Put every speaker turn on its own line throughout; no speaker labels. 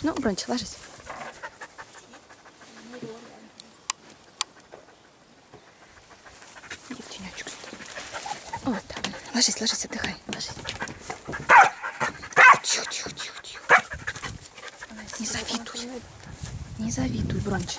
Ну, Бронч, ложись. Тенечек. Вот так. Ложись, ложись, отдыхай. Ложись. Тихо, тихо, тихо, тихо. Не завидуй. Не завидуй, Бронч.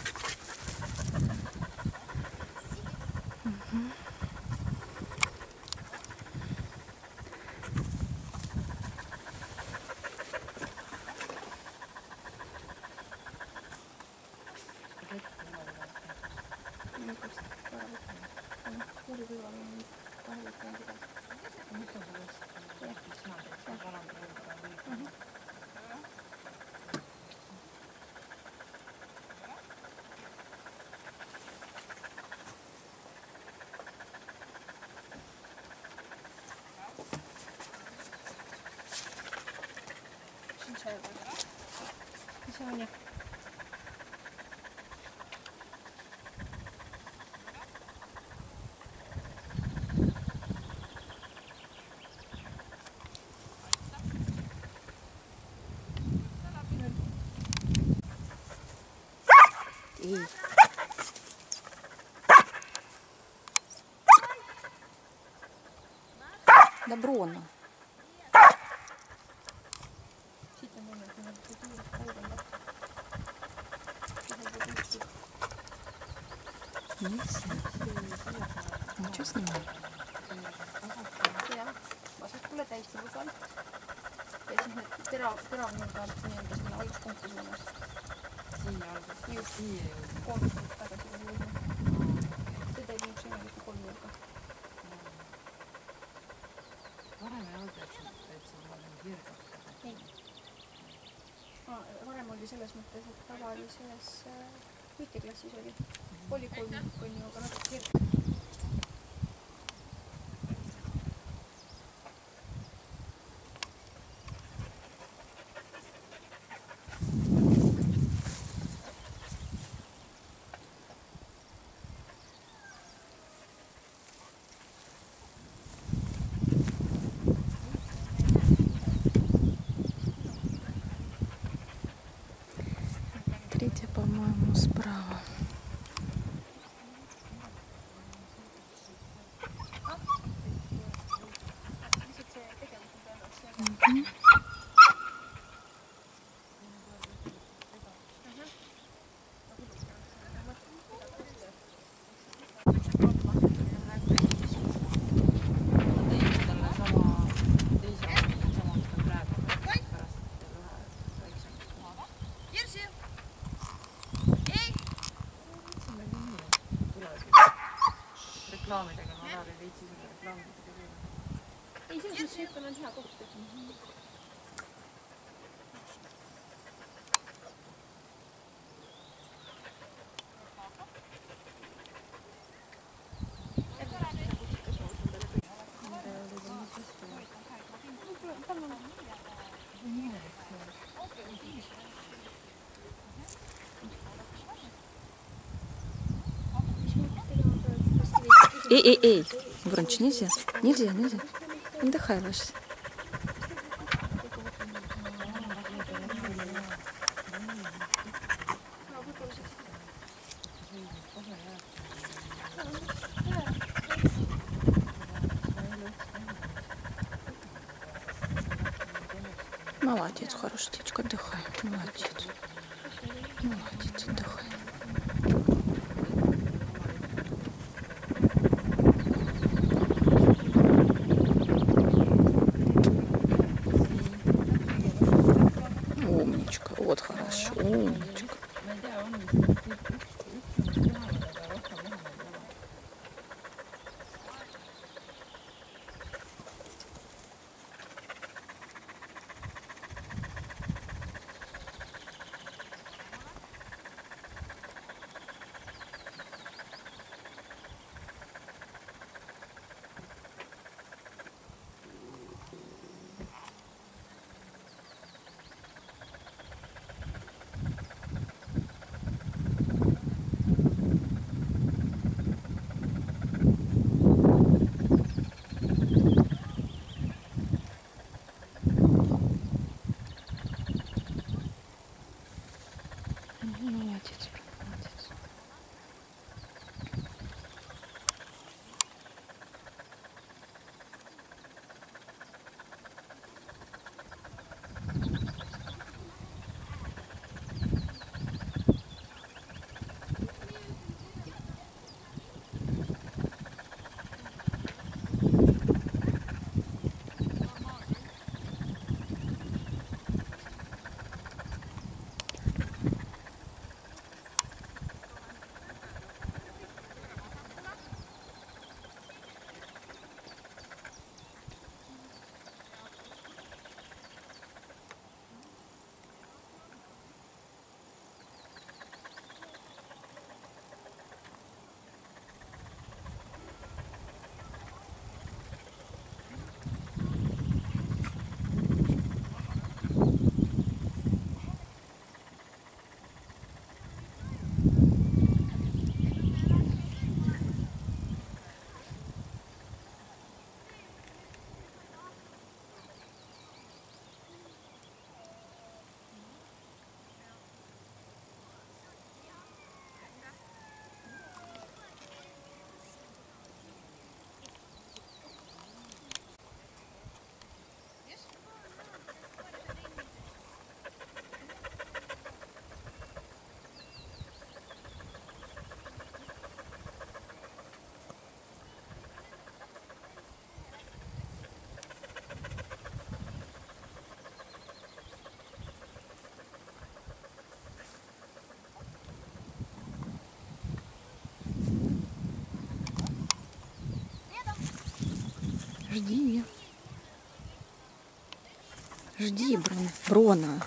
Сегодня. Эй. Доброна. Нельзя. Ну, что снимаем?
Jah, vasakule täituvusel ja siis need teravnurgad nii-öelda sinna alguspunkti suunas.
Siia alguses.
Just.
Siia jõudnud.
3 minutit tagasi oli jõudnud. See teeb nüüd sinna 3 nurga.
Varem ei olnud, et see on virgab.
Ei. Varem oli selles mõttes, et tavalises võiteklassis oli 3 nurka, aga natuke virgab.
Третья, по-моему, справа.
Reklaamidega ma väga ei viitsi selle reklaamidega teha.
Ei, selles mõttes Šeipel on hea koht.
Эй. Бронч, нельзя. Нельзя. Отдыхай, ложись. Молодец, хорошая птичка, отдыхай. Молодец, отдыхай. Умничка, вот хорошо, умничка. Жди. Жди, Брона. Брона.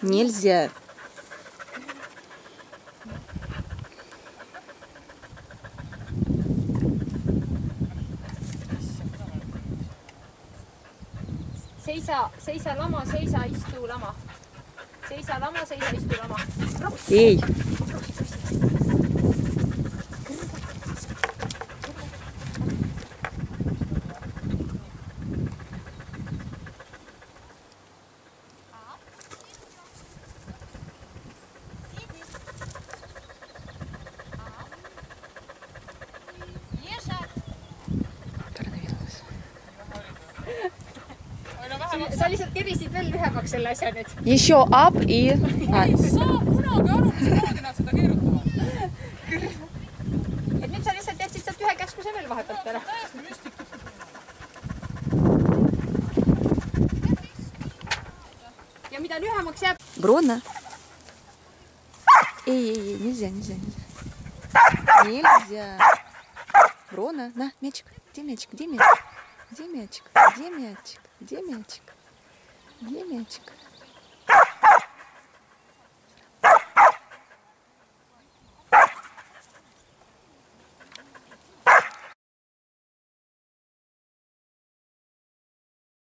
Нельзя.
Seisa lama, seisa istu lama. Seisa lama, seisa istu lama.
Эй.
Sa lihtsalt kerisid veel lühemaks selle asja nüüd.
Еще up и...
Saa kunagi aru, mismoodi nad seda keerutavad.
Et nüüd sa lihtsalt jätsid sealt ühe käskuse veel vahepealt ära.
Täiesti müstika.
Ja mida lühemaks jääb...
Брона. Эй, нельзя. Нельзя. Брона, на, мячик. Где мячик? Где мячик? Где мячик? Где мячик? Где мячик? Где мячик?